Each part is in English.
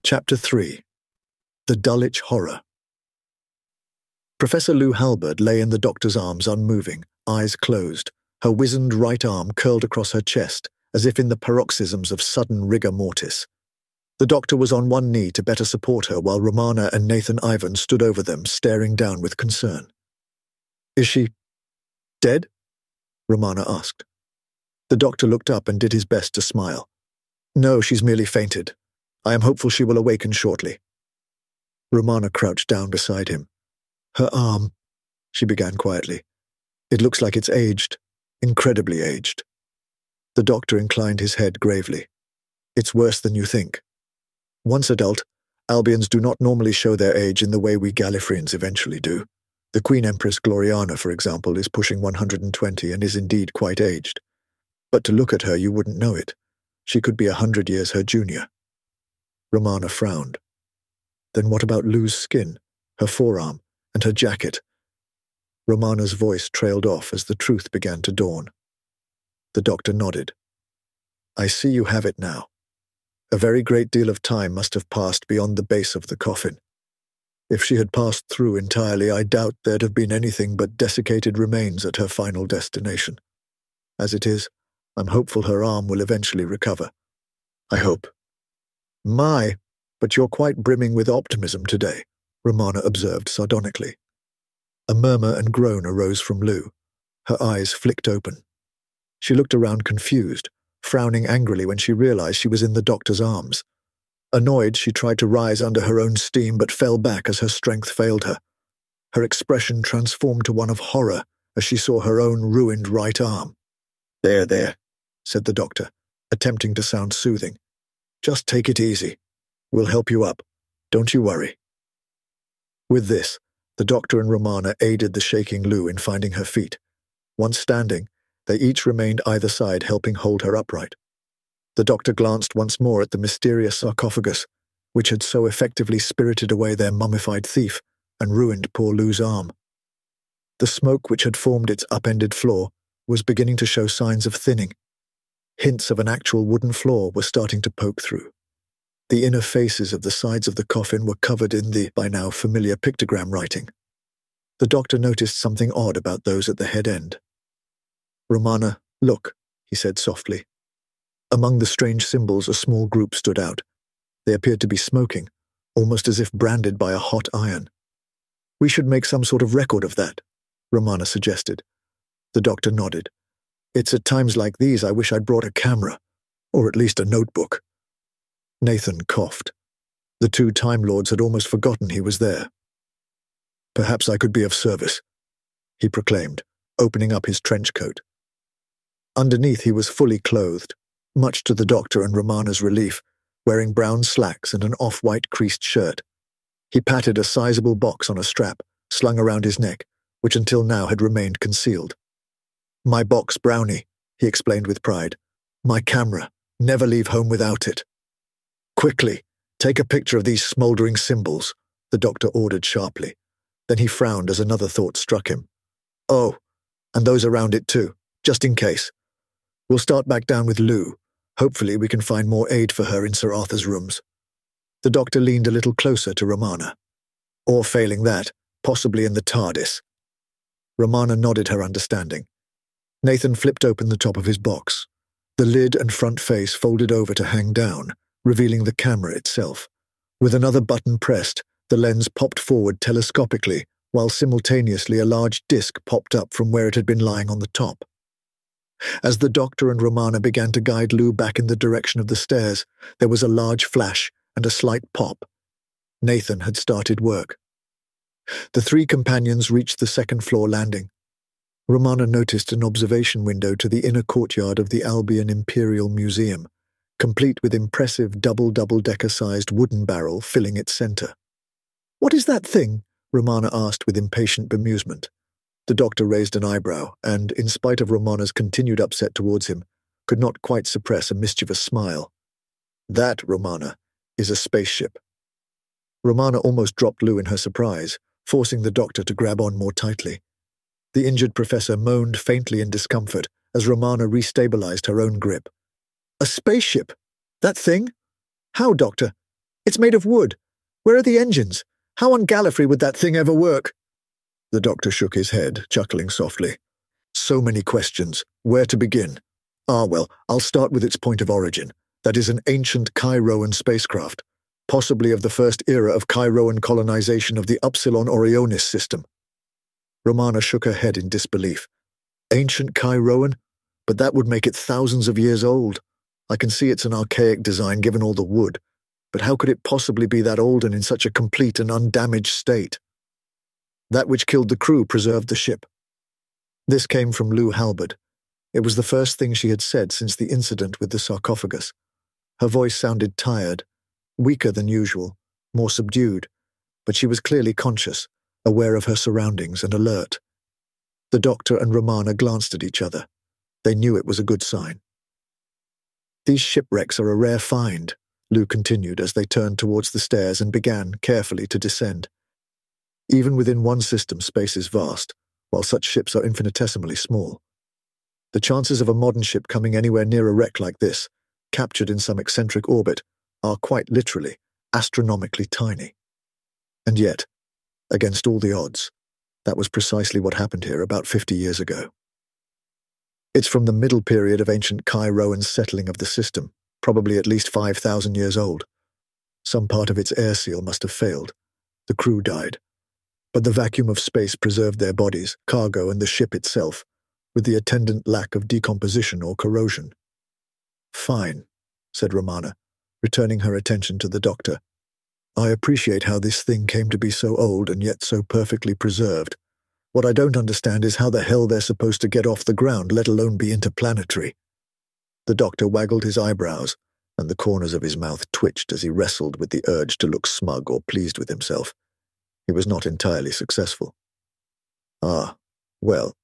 Chapter 3. The Dulwich Horror. Professor Lou Halberd lay in the doctor's arms unmoving, eyes closed, her wizened right arm curled across her chest, as if in the paroxysms of sudden rigor mortis. The doctor was on one knee to better support her while Romana and Nathan Ivan stood over them, staring down with concern. "Is she dead?" Romana asked. The doctor looked up and did his best to smile. "No, she's merely fainted. I am hopeful she will awaken shortly." Romana crouched down beside him. "Her arm," she began quietly. "It looks like it's aged, incredibly aged." The doctor inclined his head gravely. "It's worse than you think. Once adult, Albions do not normally show their age in the way we Gallifreyans eventually do. The Queen Empress Gloriana, for example, is pushing 120 and is indeed quite aged. But to look at her, you wouldn't know it. She could be 100 years her junior." Romana frowned. "Then what about Lou's skin, her forearm, and her jacket?" Romana's voice trailed off as the truth began to dawn. The doctor nodded. "I see you have it now. A very great deal of time must have passed beyond the base of the coffin. If she had passed through entirely, I doubt there'd have been anything but desiccated remains at her final destination. As it is, I'm hopeful her arm will eventually recover. I hope." "My, but you're quite brimming with optimism today," Romana observed sardonically. A murmur and groan arose from Lou. Her eyes flicked open. She looked around confused, frowning angrily when she realized she was in the doctor's arms. Annoyed, she tried to rise under her own steam but fell back as her strength failed her. Her expression transformed to one of horror as she saw her own ruined right arm. There," said the doctor, attempting to sound soothing. "Just take it easy. We'll help you up. Don't you worry." With this, the doctor and Romana aided the shaking Lou in finding her feet. Once standing, they each remained either side helping hold her upright. The doctor glanced once more at the mysterious sarcophagus, which had so effectively spirited away their mummified thief and ruined poor Lou's arm. The smoke which had formed its upended floor was beginning to show signs of thinning. Hints of an actual wooden floor were starting to poke through. The inner faces of the sides of the coffin were covered in the, by now, familiar pictogram writing. The doctor noticed something odd about those at the head end. "Romana, look," he said softly. Among the strange symbols, a small group stood out. They appeared to be smoking, almost as if branded by a hot iron. "We should make some sort of record of that," Romana suggested. The doctor nodded. "It's at times like these I wish I'd brought a camera, or at least a notebook." Nathan coughed. The two Time Lords had almost forgotten he was there. "Perhaps I could be of service," he proclaimed, opening up his trench coat. Underneath he was fully clothed, much to the doctor and Romana's relief, wearing brown slacks and an off-white creased shirt. He patted a sizable box on a strap, slung around his neck, which until now had remained concealed. "My box, Brownie," he explained with pride. "My camera. Never leave home without it." "Quickly, take a picture of these smouldering symbols," the doctor ordered sharply. Then he frowned as another thought struck him. "Oh, and those around it too, just in case. We'll start back down with Lou. Hopefully we can find more aid for her in Sir Arthur's rooms." The doctor leaned a little closer to Romana. "Or failing that, possibly in the TARDIS." Romana nodded her understanding. Nathan flipped open the top of his box. The lid and front face folded over to hang down, revealing the camera itself. With another button pressed, the lens popped forward telescopically, while simultaneously a large disc popped up from where it had been lying on the top. As the doctor and Romana began to guide Lou back in the direction of the stairs, there was a large flash and a slight pop. Nathan had started work. The three companions reached the second-floor landing. Romana noticed an observation window to the inner courtyard of the Albion Imperial Museum, complete with impressive double-decker-sized wooden barrel filling its center. "What is that thing?" Romana asked with impatient bemusement. The doctor raised an eyebrow and, in spite of Romana's continued upset towards him, could not quite suppress a mischievous smile. "That, Romana, is a spaceship." Romana almost dropped Lou in her surprise, forcing the doctor to grab on more tightly. The injured professor moaned faintly in discomfort as Romana restabilized her own grip. "A spaceship? That thing? How, Doctor? It's made of wood. Where are the engines? How on Gallifrey would that thing ever work?" The doctor shook his head, chuckling softly. "So many questions. Where to begin? Well, I'll start with its point of origin. That is an ancient Kairoan spacecraft, possibly of the first era of Kairoan colonization of the Upsilon Orionis system." Romana shook her head in disbelief. "Ancient Kairoan? But that would make it thousands of years old. I can see it's an archaic design given all the wood, but how could it possibly be that old and in such a complete and undamaged state?" "That which killed the crew preserved the ship." This came from Lou Halberd. It was the first thing she had said since the incident with the sarcophagus. Her voice sounded tired, weaker than usual, more subdued, but she was clearly conscious, aware of her surroundings and alert. The doctor and Romana glanced at each other. They knew it was a good sign. "These shipwrecks are a rare find," Lou continued as they turned towards the stairs and began, carefully, to descend. "Even within one system, space is vast, while such ships are infinitesimally small. The chances of a modern ship coming anywhere near a wreck like this, captured in some eccentric orbit, are quite literally, astronomically tiny. And yet, against all the odds, that was precisely what happened here about 50 years ago. It's from the middle period of ancient Kairoan's settling of the system, probably at least 5,000 years old. Some part of its air seal must have failed. The crew died. But the vacuum of space preserved their bodies, cargo, and the ship itself, with the attendant lack of decomposition or corrosion." "Fine," said Romana, returning her attention to the doctor. "I appreciate how this thing came to be so old and yet so perfectly preserved. What I don't understand is how the hell they're supposed to get off the ground, let alone be interplanetary." The doctor waggled his eyebrows, and the corners of his mouth twitched as he wrestled with the urge to look smug or pleased with himself. He was not entirely successful. Well,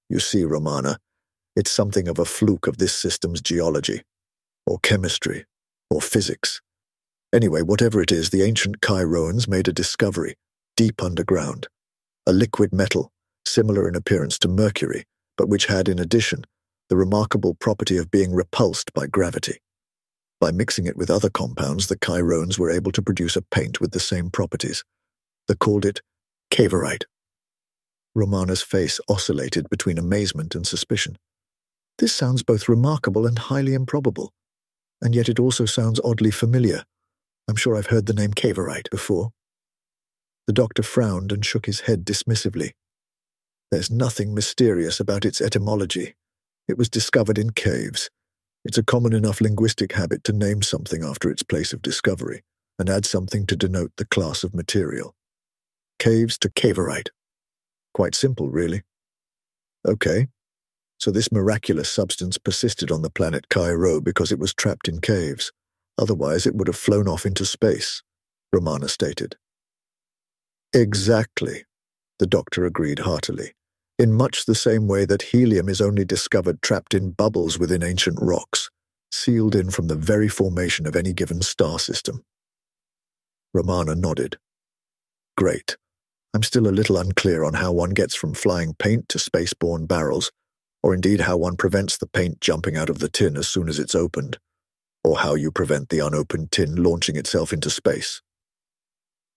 you see, Romana, it's something of a fluke of this system's geology, or chemistry, or physics. Anyway, whatever it is, the ancient Kairoans made a discovery, deep underground. A liquid metal, similar in appearance to mercury, but which had, in addition, the remarkable property of being repulsed by gravity. By mixing it with other compounds, the Kairoans were able to produce a paint with the same properties. They called it cavorite. Romana's face oscillated between amazement and suspicion. "This sounds both remarkable and highly improbable, and yet it also sounds oddly familiar. I'm sure I've heard the name cavorite before." The doctor frowned and shook his head dismissively. "There's nothing mysterious about its etymology. It was discovered in caves. It's a common enough linguistic habit to name something after its place of discovery, and add something to denote the class of material. Caves to cavorite. Quite simple, really. Okay, so this miraculous substance persisted on the planet Cairo because it was trapped in caves. Otherwise it would have flown off into space," Romana stated. "Exactly," the doctor agreed heartily, "in much the same way that helium is only discovered trapped in bubbles within ancient rocks, sealed in from the very formation of any given star system." Romana nodded. "Great. I'm still a little unclear on how one gets from flying paint to space-borne barrels, or indeed how one prevents the paint jumping out of the tin as soon as it's opened, or how you prevent the unopened tin launching itself into space."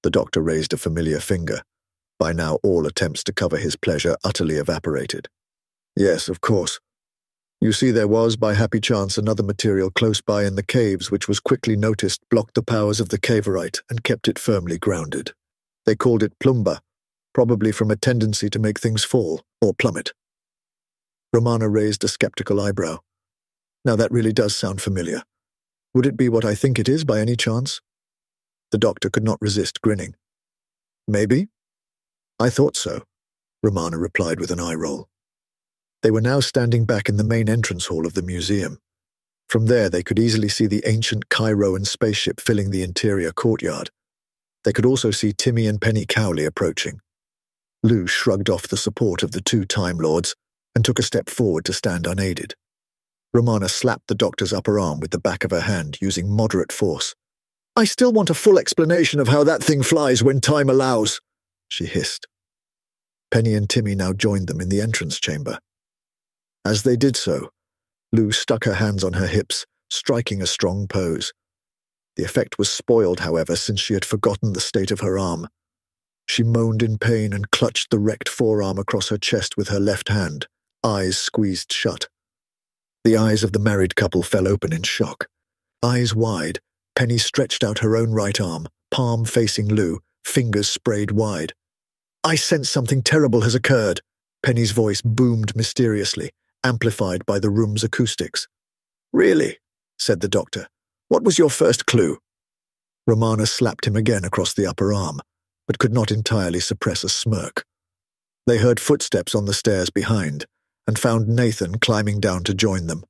The doctor raised a familiar finger. By now all attempts to cover his pleasure utterly evaporated. "Yes, of course. You see, there was, by happy chance, another material close by in the caves which was quickly noticed blocked the powers of the cavorite and kept it firmly grounded. They called it plumba, probably from a tendency to make things fall, or plummet." Romana raised a skeptical eyebrow. "Now that really does sound familiar. Would it be what I think it is by any chance?" The doctor could not resist grinning. Maybe? I thought so, Romana replied with an eye roll. They were now standing back in the main entrance hall of the museum. From there they could easily see the ancient Chiron spaceship filling the interior courtyard. They could also see Timmy and Penny Cowley approaching. Lou shrugged off the support of the two Time Lords and took a step forward to stand unaided. Romana slapped the doctor's upper arm with the back of her hand, using moderate force. I still want a full explanation of how that thing flies when time allows, she hissed. Penny and Timmy now joined them in the entrance chamber. As they did so, Lou stuck her hands on her hips, striking a strong pose. The effect was spoiled, however, since she had forgotten the state of her arm. She moaned in pain and clutched the wrecked forearm across her chest with her left hand, eyes squeezed shut. The eyes of the married couple fell open in shock. Eyes wide, Penny stretched out her own right arm, palm facing Lou, fingers sprayed wide. I sense something terrible has occurred. Penny's voice boomed mysteriously, amplified by the room's acoustics. Really? Said the doctor. What was your first clue? Romana slapped him again across the upper arm, but could not entirely suppress a smirk. They heard footsteps on the stairs behind, and found Nathan climbing down to join them.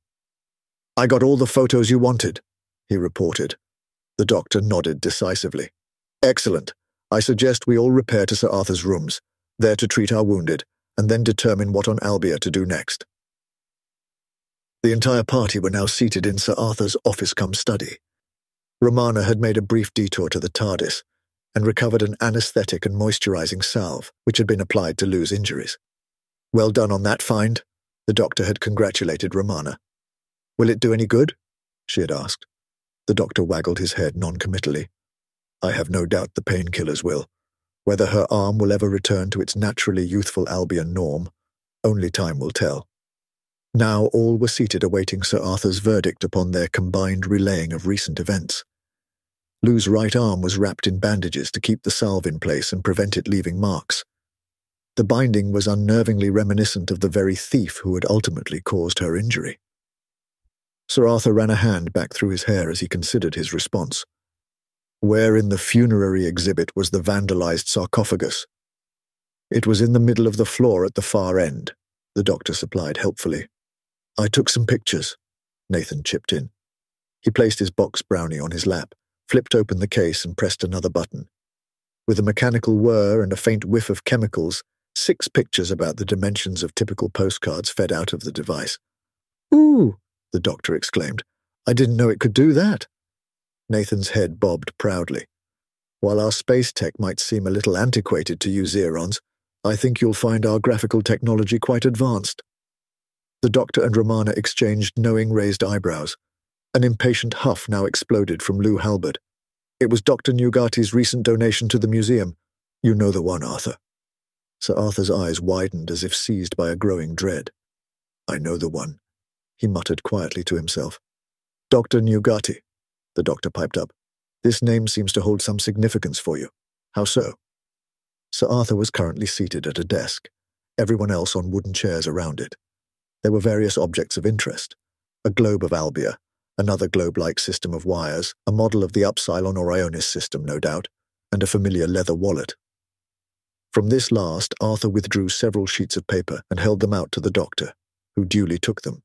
I got all the photos you wanted, he reported. The doctor nodded decisively. Excellent. I suggest we all repair to Sir Arthur's rooms, there to treat our wounded, and then determine what on Albia to do next. The entire party were now seated in Sir Arthur's office-cum-study. Romana had made a brief detour to the TARDIS, and recovered an anesthetic and moisturizing salve, which had been applied to Lou's injuries. Well done on that find, the doctor had congratulated Romana. Will it do any good? She had asked. The doctor waggled his head noncommittally. I have no doubt the painkillers will. Whether her arm will ever return to its naturally youthful Albion norm, only time will tell. Now all were seated awaiting Sir Arthur's verdict upon their combined relaying of recent events. Lou's right arm was wrapped in bandages to keep the salve in place and prevent it leaving marks. The binding was unnervingly reminiscent of the very thief who had ultimately caused her injury. Sir Arthur ran a hand back through his hair as he considered his response. Where in the funerary exhibit was the vandalized sarcophagus? It was in the middle of the floor at the far end, the doctor supplied helpfully. I took some pictures, Nathan chipped in. He placed his box brownie on his lap, flipped open the case and pressed another button. With a mechanical whir and a faint whiff of chemicals, 6 pictures about the dimensions of typical postcards fed out of the device. Ooh, the doctor exclaimed. I didn't know it could do that. Nathan's head bobbed proudly. While our space tech might seem a little antiquated to you Xerons, I think you'll find our graphical technology quite advanced. The doctor and Romana exchanged knowing raised eyebrows. An impatient huff now exploded from Lou Halberd. It was Dr. Newgati's recent donation to the museum. You know the one, Arthur. Sir Arthur's eyes widened as if seized by a growing dread. I know the one, he muttered quietly to himself. Dr. Newgati, the doctor piped up. This name seems to hold some significance for you. How so? Sir Arthur was currently seated at a desk, everyone else on wooden chairs around it. There were various objects of interest. A globe of Albia, another globe-like system of wires, a model of the Upsilon or Ionis system, no doubt, and a familiar leather wallet. From this last, Arthur withdrew several sheets of paper and held them out to the doctor, who duly took them.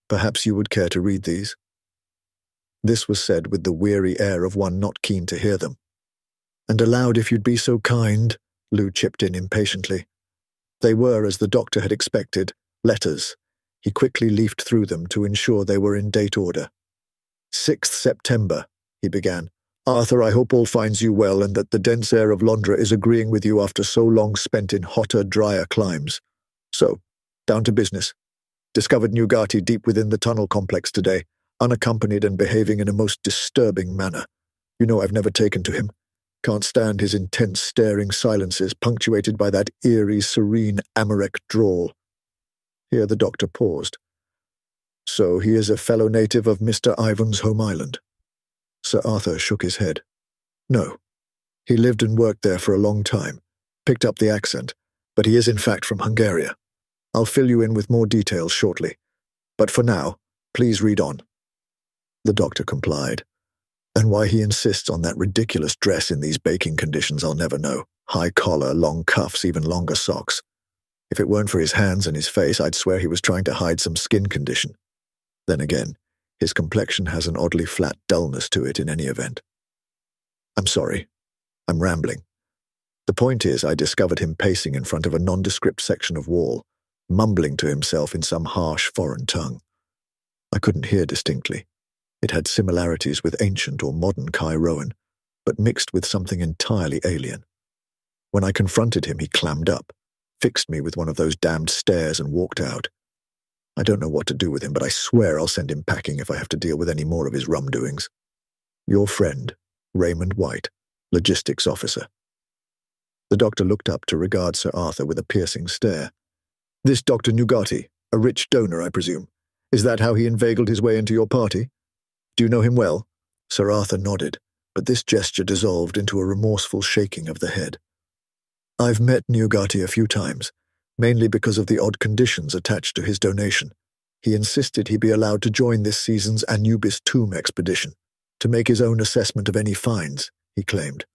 Perhaps you would care to read these? This was said with the weary air of one not keen to hear them. And aloud, if you'd be so kind, Lou chipped in impatiently. They were, as the doctor had expected, letters. He quickly leafed through them to ensure they were in date order. 6th September, he began. Arthur, I hope all finds you well and that the dense air of Londra is agreeing with you after so long spent in hotter, drier climes. So, down to business. Discovered Newgati deep within the tunnel complex today, unaccompanied and behaving in a most disturbing manner. You know I've never taken to him. Can't stand his intense staring silences punctuated by that eerie, serene Amorec drawl. Here the doctor paused. So he is a fellow native of Mr. Ivan's home island. Sir Arthur shook his head. No. He lived and worked there for a long time, picked up the accent, but he is in fact from Hungary. I'll fill you in with more details shortly. But for now, please read on. The doctor complied. And why he insists on that ridiculous dress in these baking conditions I'll never know. High collar, long cuffs, even longer socks. If it weren't for his hands and his face, I'd swear he was trying to hide some skin condition. Then again, his complexion has an oddly flat dullness to it in any event. I'm sorry. I'm rambling. The point is, I discovered him pacing in front of a nondescript section of wall, mumbling to himself in some harsh foreign tongue. I couldn't hear distinctly. It had similarities with ancient or modern Kairoan, but mixed with something entirely alien. When I confronted him, he clammed up, fixed me with one of those damned stares and walked out. I don't know what to do with him, but I swear I'll send him packing if I have to deal with any more of his rum-doings. Your friend, Raymond White, logistics officer. The doctor looked up to regard Sir Arthur with a piercing stare. This Dr. Nugati, a rich donor, I presume. Is that how he inveigled his way into your party? Do you know him well? Sir Arthur nodded, but this gesture dissolved into a remorseful shaking of the head. I've met Nugati a few times, mainly because of the odd conditions attached to his donation. He insisted he be allowed to join this season's Anubis tomb expedition, to make his own assessment of any finds, he claimed.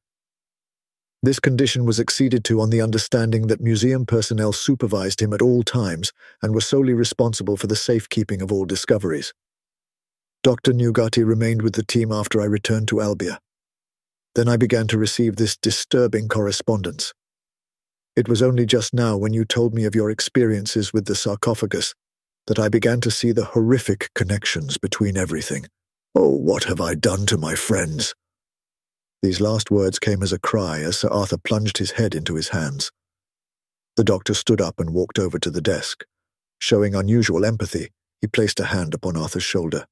This condition was acceded to on the understanding that museum personnel supervised him at all times and were solely responsible for the safekeeping of all discoveries. Dr. Nugati remained with the team after I returned to Albia. Then I began to receive this disturbing correspondence. It was only just now, when you told me of your experiences with the sarcophagus, that I began to see the horrific connections between everything. Oh, what have I done to my friends? These last words came as a cry as Sir Arthur plunged his head into his hands. The doctor stood up and walked over to the desk. Showing unusual empathy, he placed a hand upon Arthur's shoulder.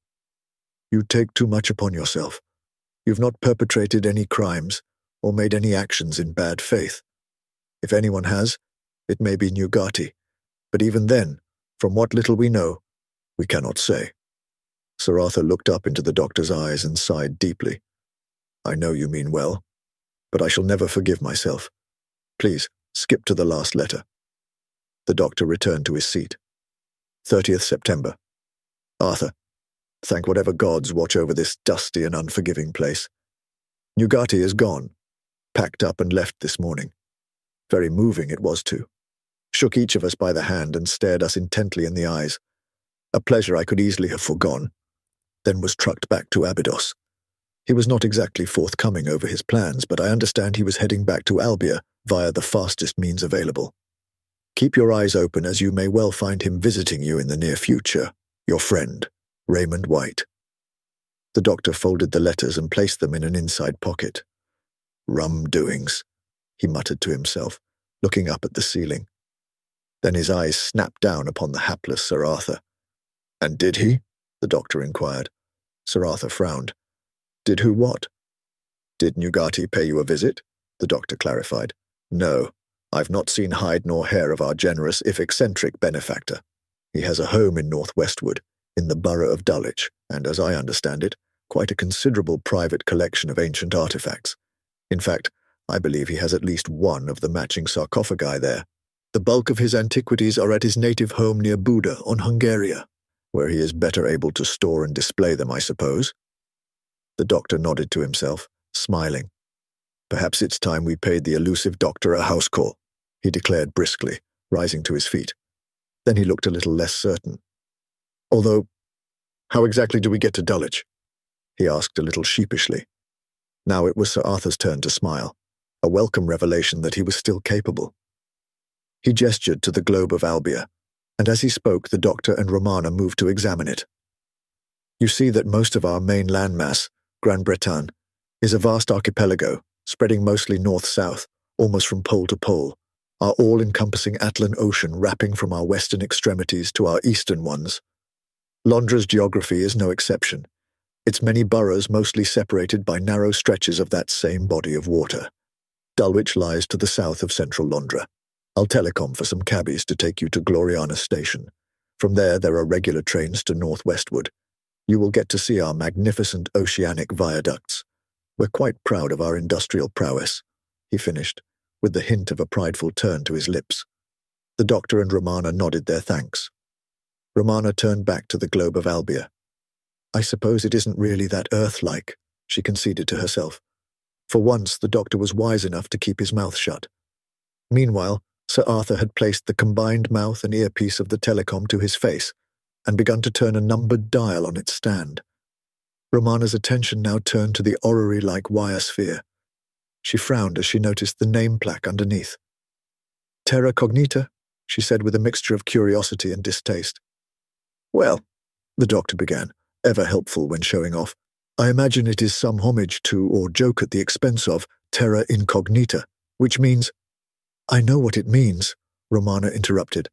You take too much upon yourself. You've not perpetrated any crimes or made any actions in bad faith. If anyone has, it may be Nugati, but even then, from what little we know, we cannot say. Sir Arthur looked up into the doctor's eyes and sighed deeply. I know you mean well, but I shall never forgive myself. Please, skip to the last letter. The doctor returned to his seat. 30th September. Arthur, thank whatever gods watch over this dusty and unforgiving place. Nugati is gone, packed up and left this morning. Very moving it was too. Shook each of us by the hand and stared us intently in the eyes. A pleasure I could easily have foregone. Then was trucked back to Abydos. He was not exactly forthcoming over his plans, but I understand he was heading back to Albia via the fastest means available. Keep your eyes open, as you may well find him visiting you in the near future. Your friend, Raymond White. The doctor folded the letters and placed them in an inside pocket. Rum doings, he muttered to himself, looking up at the ceiling. Then his eyes snapped down upon the hapless Sir Arthur. And did he? The doctor inquired. Sir Arthur frowned. Did who what? Did Nugati pay you a visit? The doctor clarified. No, I've not seen hide nor hair of our generous, if eccentric, benefactor. He has a home in North Westwood, in the borough of Dulwich, and, as I understand it, quite a considerable private collection of ancient artifacts. In fact, I believe he has at least one of the matching sarcophagi there. The bulk of his antiquities are at his native home near Buda, on Hungaria, where he is better able to store and display them, I suppose. The doctor nodded to himself, smiling. Perhaps it's time we paid the elusive doctor a house call, he declared briskly, rising to his feet. Then he looked a little less certain. Although, how exactly do we get to Dulwich? He asked a little sheepishly. Now it was Sir Arthur's turn to smile, a welcome revelation that he was still capable. He gestured to the globe of Albia, and as he spoke, the doctor and Romana moved to examine it. You see that most of our main landmass, Gran Bretagne, is a vast archipelago, spreading mostly north-south, almost from pole to pole, our all-encompassing Atlan Ocean wrapping from our western extremities to our eastern ones. Londra's geography is no exception, its many boroughs mostly separated by narrow stretches of that same body of water. Dulwich lies to the south of central Londra. I'll telecom for some cabbies to take you to Gloriana Station. From there are regular trains to North Westwood. You will get to see our magnificent oceanic viaducts. We're quite proud of our industrial prowess, he finished, with the hint of a prideful turn to his lips. The doctor and Romana nodded their thanks. Romana turned back to the globe of Albia. I suppose it isn't really that Earth-like, she conceded to herself. For once, the doctor was wise enough to keep his mouth shut. Meanwhile, Sir Arthur had placed the combined mouth and earpiece of the telecom to his face and begun to turn a numbered dial on its stand. Romana's attention now turned to the orrery-like wire sphere. She frowned as she noticed the name plaque underneath. Terra Cognita, she said with a mixture of curiosity and distaste. Well, the doctor began, ever helpful when showing off, I imagine it is some homage to or joke at the expense of Terra Incognita, which means— I know what it means, Romana interrupted,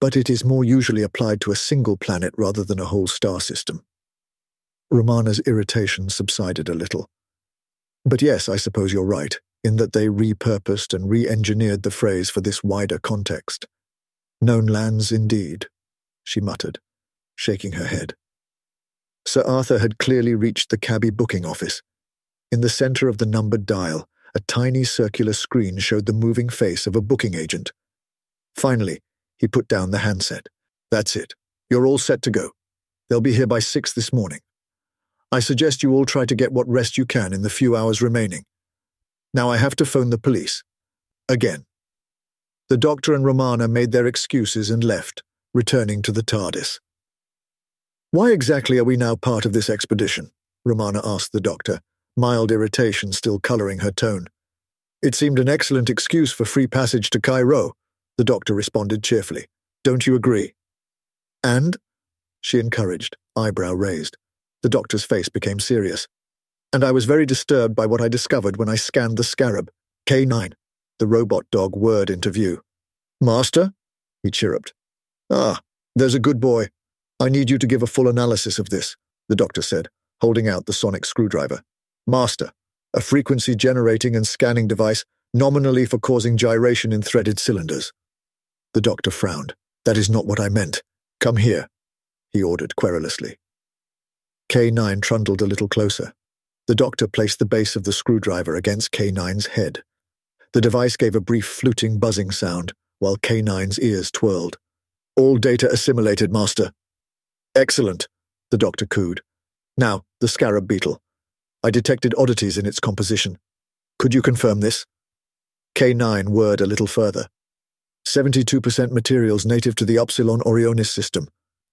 but it is more usually applied to a single planet rather than a whole star system. Romana's irritation subsided a little. But yes, I suppose you're right, in that they repurposed and re-engineered the phrase for this wider context. Known lands indeed, she muttered, shaking her head. Sir Arthur had clearly reached the cabby booking office. In the centre of the numbered dial, a tiny circular screen showed the moving face of a booking agent. Finally, he put down the handset. That's it. You're all set to go. They'll be here by 6 this morning. I suggest you all try to get what rest you can in the few hours remaining. Now I have to phone the police. Again. The doctor and Romana made their excuses and left, returning to the TARDIS. Why exactly are we now part of this expedition? Romana asked the doctor, mild irritation still colouring her tone. It seemed an excellent excuse for free passage to Cairo, the doctor responded cheerfully. Don't you agree? And? She encouraged, eyebrow raised. The doctor's face became serious. And I was very disturbed by what I discovered when I scanned the scarab. K9. The robot dog whirred into view. Master? He chirruped. Ah, there's a good boy. I need you to give a full analysis of this, the doctor said, holding out the sonic screwdriver. Master, a frequency-generating and scanning device nominally for causing gyration in threaded cylinders. The doctor frowned. That is not what I meant. Come here, he ordered querulously. K9 trundled a little closer. The doctor placed the base of the screwdriver against K9's head. The device gave a brief fluting buzzing sound, while K9's ears twirled. All data assimilated, Master. Excellent, the doctor cooed. Now, the scarab beetle. I detected oddities in its composition. Could you confirm this? K9 whirred a little further. 72% materials native to the Upsilon Orionis system,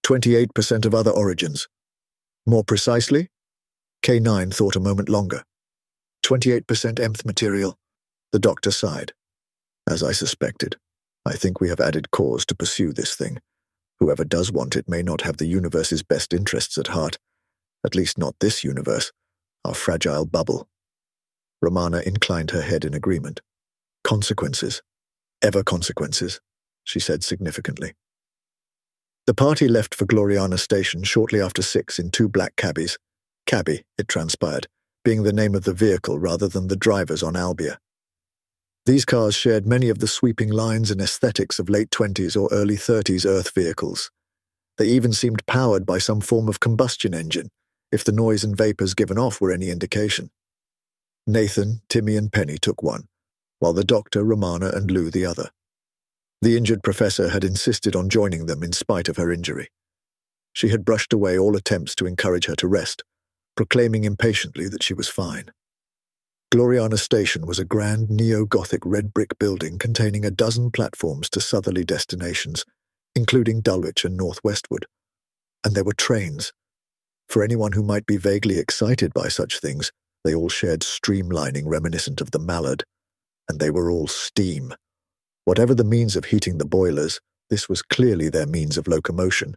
28% of other origins. More precisely? K9 thought a moment longer. 28% nth material. The doctor sighed. As I suspected, I think we have added cause to pursue this thing. Whoever does want it may not have the universe's best interests at heart. At least not this universe, our fragile bubble. Romana inclined her head in agreement. Consequences. Ever consequences, she said significantly. The party left for Gloriana Station shortly after 6 in 2 black cabbies. Cabby, it transpired, being the name of the vehicle rather than the drivers on Albia. These cars shared many of the sweeping lines and aesthetics of late 20s or early 30s Earth vehicles. They even seemed powered by some form of combustion engine, if the noise and vapors given off were any indication. Nathan, Timmy and Penny took one, while the doctor, Romana and Lou the other. The injured professor had insisted on joining them in spite of her injury. She had brushed away all attempts to encourage her to rest, proclaiming impatiently that she was fine. Gloriana Station was a grand neo-Gothic red brick building containing a dozen platforms to southerly destinations, including Dulwich and North Westwood. And there were trains. For anyone who might be vaguely excited by such things, they all shared streamlining reminiscent of the Mallard, and they were all steam. Whatever the means of heating the boilers, this was clearly their means of locomotion.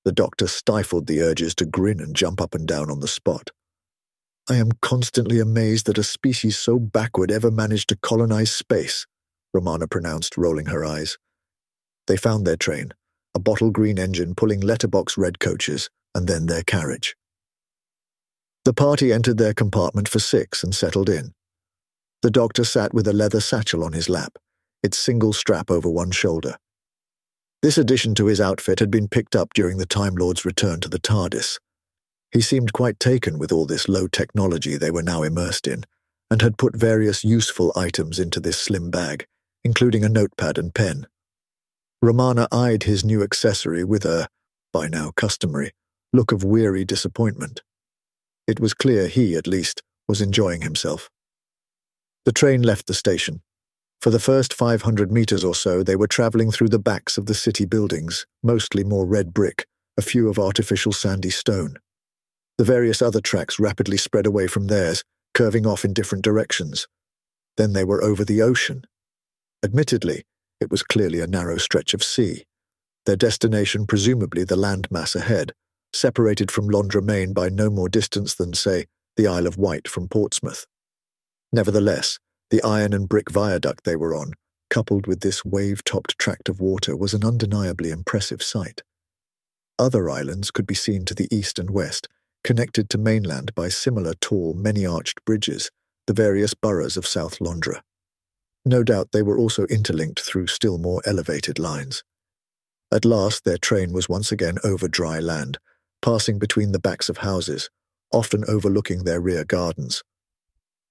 The doctor stifled the urges to grin and jump up and down on the spot. I am constantly amazed that a species so backward ever managed to colonize space, Romana pronounced, rolling her eyes. They found their train, a bottle green engine pulling letterbox red coaches, and then their carriage. The party entered their compartment for 6 and settled in. The doctor sat with a leather satchel on his lap, its single strap over one shoulder. This addition to his outfit had been picked up during the Time Lord's return to the TARDIS. He seemed quite taken with all this low technology they were now immersed in, and had put various useful items into this slim bag, including a notepad and pen. Romana eyed his new accessory with a, by now customary, look of weary disappointment. It was clear he, at least, was enjoying himself. The train left the station. For the first 500 meters or so, they were traveling through the backs of the city buildings, mostly more red brick, a few of artificial sandy stone. The various other tracks rapidly spread away from theirs, curving off in different directions. Then they were over the ocean. Admittedly, it was clearly a narrow stretch of sea. Their destination presumably the landmass ahead, separated from Londres by no more distance than, say, the Isle of Wight from Portsmouth. Nevertheless, the iron and brick viaduct they were on, coupled with this wave-topped tract of water, was an undeniably impressive sight. Other islands could be seen to the east and west, connected to mainland by similar tall, many-arched bridges, the various boroughs of South Londres. No doubt they were also interlinked through still more elevated lines. At last their train was once again over dry land, passing between the backs of houses, often overlooking their rear gardens.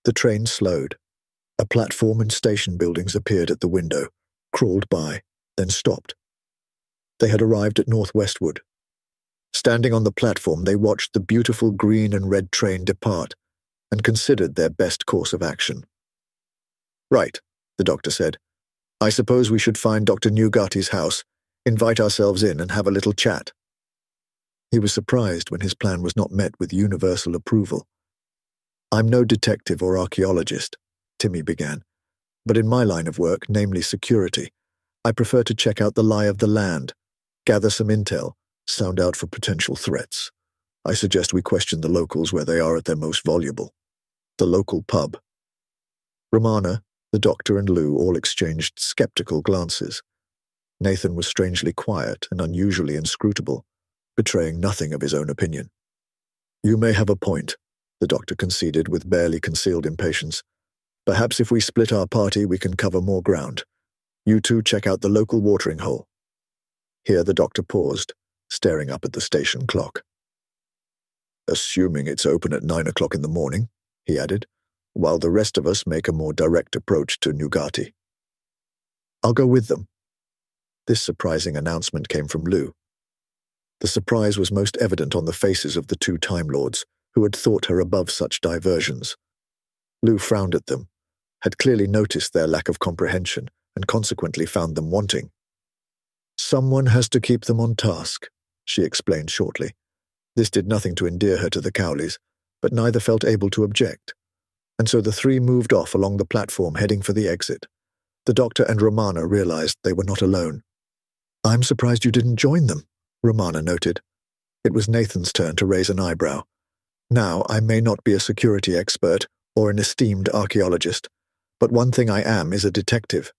The train slowed. A platform and station buildings appeared at the window, crawled by, then stopped. They had arrived at North Westwood. Standing on the platform, they watched the beautiful green and red train depart and considered their best course of action. "Right," the doctor said. "I suppose we should find Dr. Newgarty's house, invite ourselves in and have a little chat." He was surprised when his plan was not met with universal approval. "I'm no detective or archaeologist," Timmy began, "but in my line of work, namely security, I prefer to check out the lie of the land, gather some intel, sound out for potential threats. I suggest we question the locals where they are at their most voluble. The local pub." Romana, the doctor, and Lou all exchanged skeptical glances. Nathan was strangely quiet and unusually inscrutable, betraying nothing of his own opinion. "You may have a point," the doctor conceded with barely concealed impatience. "Perhaps if we split our party, we can cover more ground. You two check out the local watering hole." Here the doctor paused, staring up at the station clock. "Assuming it's open at 9 o'clock in the morning," he added, "while the rest of us make a more direct approach to Newgarty." "I'll go with them." This surprising announcement came from Lou. The surprise was most evident on the faces of the two Time Lords, who had thought her above such diversions. Lou frowned at them, had clearly noticed their lack of comprehension, and consequently found them wanting. "Someone has to keep them on task," she explained shortly. This did nothing to endear her to the Cowleys, but neither felt able to object, and so the three moved off along the platform heading for the exit. The doctor and Romana realized they were not alone. "I'm surprised you didn't join them," Romana noted. It was Nathan's turn to raise an eyebrow. "Now, I may not be a security expert or an esteemed archaeologist, but one thing I am is a detective.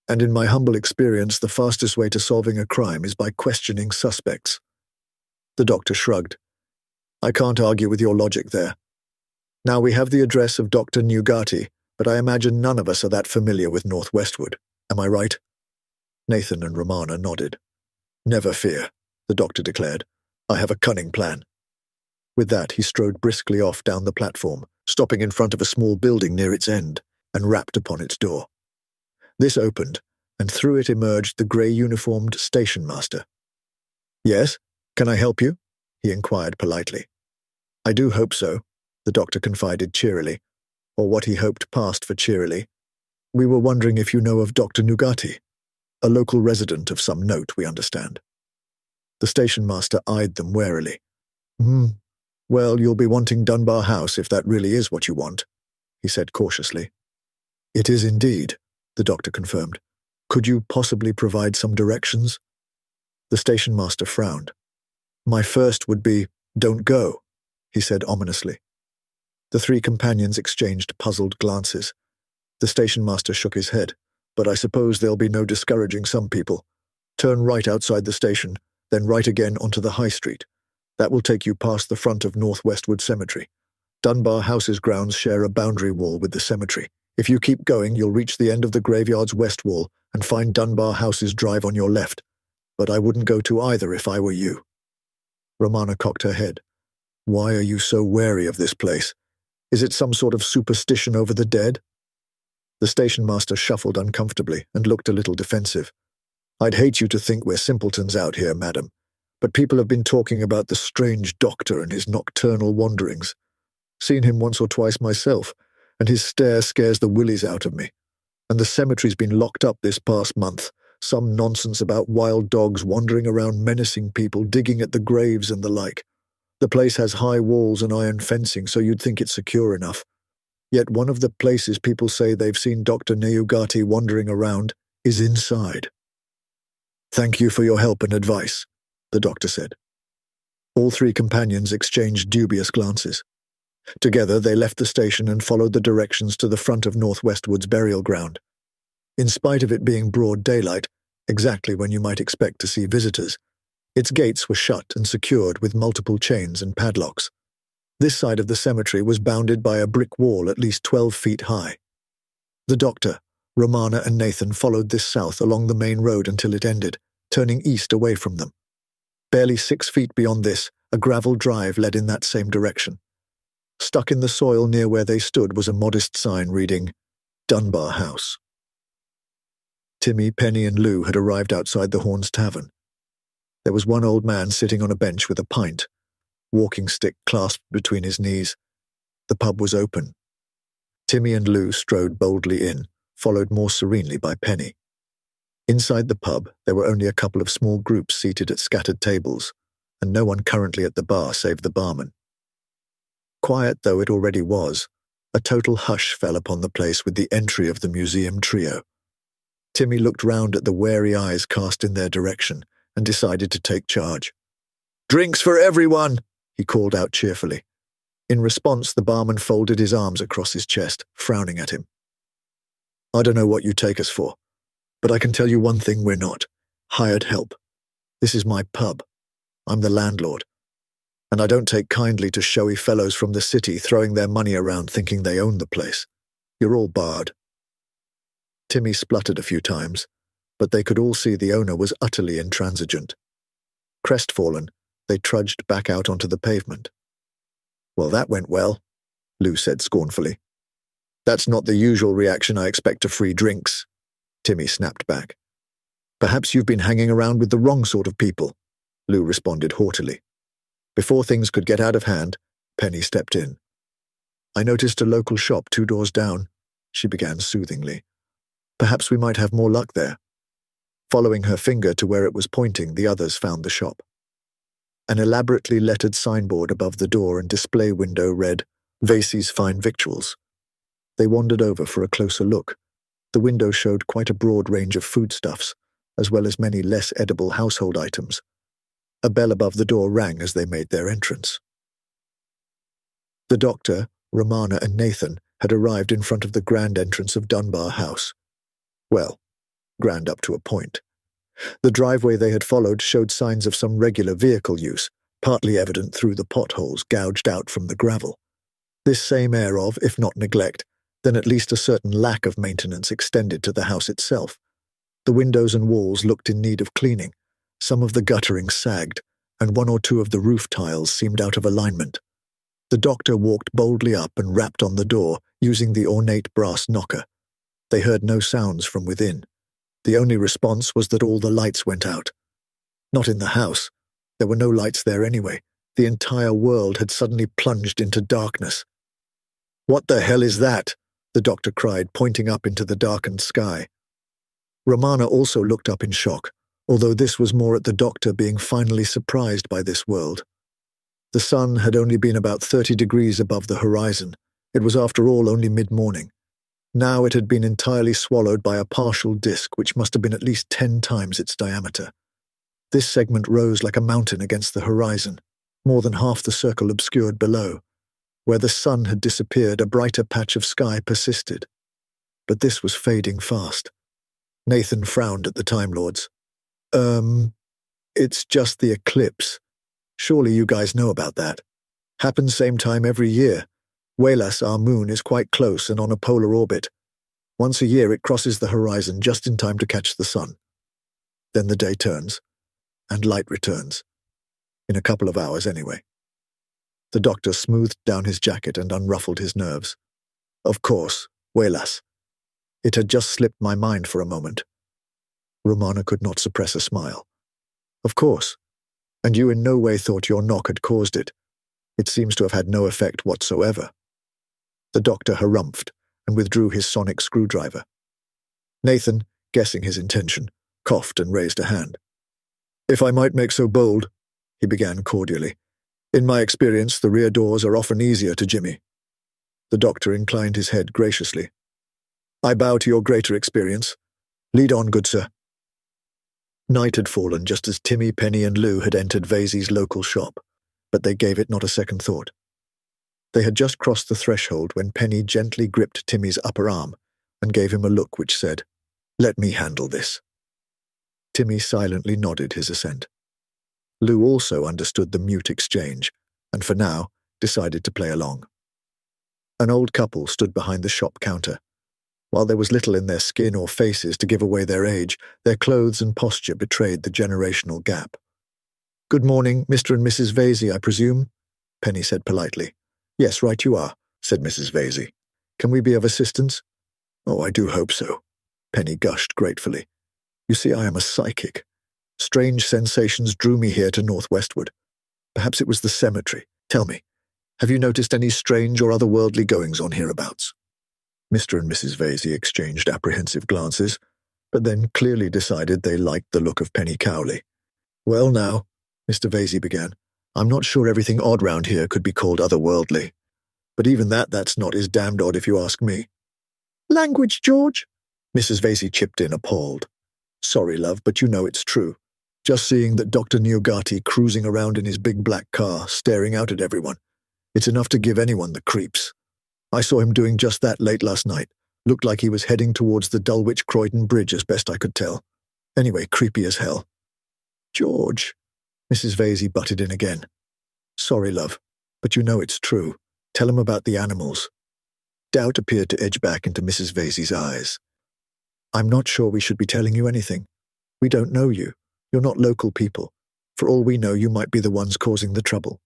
And in my humble experience, the fastest way to solving a crime is by questioning suspects." The doctor shrugged. "I can't argue with your logic there. Now, we have the address of Dr. Newgarty, but I imagine none of us are that familiar with North Westwood. Am I right?" Nathan and Romana nodded. "Never fear," the doctor declared. "I have a cunning plan." With that, he strode briskly off down the platform, stopping in front of a small building near its end, and rapped upon its door. This opened, and through it emerged the grey-uniformed station master. "Yes? Can I help you?" he inquired politely. "I do hope so," the doctor confided cheerily, or what he hoped passed for cheerily. "We were wondering if you know of Dr. Newgarty, a local resident of some note, we understand." The station master eyed them warily. Well, you'll be wanting Dunbar House if that really is what you want," he said cautiously. "It is indeed," the doctor confirmed. "Could you possibly provide some directions?" The station master frowned. "My first would be, don't go," he said ominously. The three companions exchanged puzzled glances. The station master shook his head. "But I suppose there'll be no discouraging some people. Turn right outside the station, then right again onto the High Street. That will take you past the front of North Westwood Cemetery. Dunbar House's grounds share a boundary wall with the cemetery. If you keep going, you'll reach the end of the graveyard's west wall and find Dunbar House's drive on your left. But I wouldn't go to either if I were you." Romana cocked her head. "Why are you so wary of this place? Is it some sort of superstition over the dead?" The station master shuffled uncomfortably and looked a little defensive. "I'd hate you to think we're simpletons out here, madam, but people have been talking about the strange doctor and his nocturnal wanderings. Seen him once or twice myself, and his stare scares the willies out of me. And the cemetery's been locked up this past month. Some nonsense about wild dogs wandering around menacing people, digging at the graves and the like. The place has high walls and iron fencing, so you'd think it's secure enough. Yet one of the places people say they've seen Dr. Neugati wandering around is inside. "Thank you for your help and advice," the doctor said. All three companions exchanged dubious glances. Together they left the station and followed the directions to the front of North Westwood's burial ground. In spite of it being broad daylight, exactly when you might expect to see visitors, its gates were shut and secured with multiple chains and padlocks. This side of the cemetery was bounded by a brick wall at least 12 feet high. The doctor, Romana and Nathan followed this south along the main road until it ended, turning east away from them. Barely 6 feet beyond this, a gravel drive led in that same direction. Stuck in the soil near where they stood was a modest sign reading, "Dunbar House." Timmy, Penny and Lou had arrived outside the Horns Tavern. There was one old man sitting on a bench with a pint, walking stick clasped between his knees. The pub was open. Timmy and Lou strode boldly in, followed more serenely by Penny. Inside the pub, there were only a couple of small groups seated at scattered tables, and no one currently at the bar save the barman. Quiet though it already was, a total hush fell upon the place with the entry of the museum trio. Timmy looked round at the wary eyes cast in their direction and decided to take charge. "Drinks for everyone!" he called out cheerfully. In response, the barman folded his arms across his chest, frowning at him. "I don't know what you take us for, but I can tell you one thing we're not. Hired help. This is my pub. I'm the landlord. And I don't take kindly to showy fellows from the city throwing their money around thinking they own the place. You're all barred." Timmy spluttered a few times, but they could all see the owner was utterly intransigent. Crestfallen, they trudged back out onto the pavement. "Well, that went well," Lou said scornfully. "That's not the usual reaction I expect to free drinks," Timmy snapped back. "Perhaps you've been hanging around with the wrong sort of people," Lou responded haughtily. Before things could get out of hand, Penny stepped in. "I noticed a local shop 2 doors down," she began soothingly. "Perhaps we might have more luck there." Following her finger to where it was pointing, the others found the shop. An elaborately lettered signboard above the door and display window read, "Vasey's Fine Victuals." They wandered over for a closer look. The window showed quite a broad range of foodstuffs, as well as many less edible household items. A bell above the door rang as they made their entrance. The doctor, Romana and Nathan had arrived in front of the grand entrance of Dunbar House. Well, grand up to a point. The driveway they had followed showed signs of some regular vehicle use, partly evident through the potholes gouged out from the gravel. This same air of, if not neglect, then at least a certain lack of maintenance extended to the house itself. The windows and walls looked in need of cleaning. Some of the guttering sagged, and 1 or 2 of the roof tiles seemed out of alignment. The doctor walked boldly up and rapped on the door, using the ornate brass knocker. They heard no sounds from within. The only response was that all the lights went out. Not in the house. There were no lights there anyway. The entire world had suddenly plunged into darkness. "What the hell is that?" the doctor cried, pointing up into the darkened sky. Romana also looked up in shock, although this was more at the doctor being finally surprised by this world. The sun had only been about 30 degrees above the horizon. It was after all only mid-morning. Now it had been entirely swallowed by a partial disk which must have been at least 10 times its diameter. This segment rose like a mountain against the horizon, more than half the circle obscured below. Where the sun had disappeared, a brighter patch of sky persisted. But this was fading fast. Nathan frowned at the Time Lords. It's just the eclipse. Surely you guys know about that. Happens same time every year. Walas, our moon, is quite close and on a polar orbit. Once a year it crosses the horizon just in time to catch the sun. Then the day turns, and light returns. In a couple of hours anyway. The doctor smoothed down his jacket and unruffled his nerves. Of course, Walas. It had just slipped my mind for a moment. Romana could not suppress a smile. Of course. And you in no way thought your knock had caused it. It seems to have had no effect whatsoever. The doctor harumphed and withdrew his sonic screwdriver. Nathan, guessing his intention, coughed and raised a hand. "If I might make so bold," he began cordially, "in my experience, the rear doors are often easier to jimmy." The doctor inclined his head graciously. "I bow to your greater experience. Lead on, good sir." Night had fallen just as Timmy, Penny, and Lou had entered Vasey's local shop, but they gave it not a second thought. They had just crossed the threshold when Penny gently gripped Timmy's upper arm and gave him a look which said, "Let me handle this." Timmy silently nodded his assent. Lou also understood the mute exchange, and for now decided to play along. An old couple stood behind the shop counter. While there was little in their skin or faces to give away their age, their clothes and posture betrayed the generational gap. "Good morning, Mr. and Mrs. Vasey, I presume?" Penny said politely. "Yes, right you are," said Mrs. Vasey. "Can we be of assistance?" "Oh, I do hope so," Penny gushed gratefully. "You see, I am a psychic. Strange sensations drew me here to Northwestward. Perhaps it was the cemetery. Tell me, have you noticed any strange or otherworldly goings-on hereabouts?" Mr. and Mrs. Vasey exchanged apprehensive glances, but then clearly decided they liked the look of Penny Cowley. "Well now," Mr. Vasey began, "I'm not sure everything odd round here could be called otherworldly. But even that's not as damned odd if you ask me." "Language, George," Mrs. Vasey chipped in, appalled. "Sorry, love, but you know it's true. Just seeing that Dr. Nugati cruising around in his big black car, staring out at everyone, it's enough to give anyone the creeps. I saw him doing just that late last night. Looked like he was heading towards the Dulwich-Croydon Bridge as best I could tell. Anyway, creepy as hell." "George," Mrs. Vasey butted in again. "Sorry, love, but you know it's true. Tell him about the animals." Doubt appeared to edge back into Mrs. Vasey's eyes. "I'm not sure we should be telling you anything. We don't know you. You're not local people. For all we know, you might be the ones causing the trouble."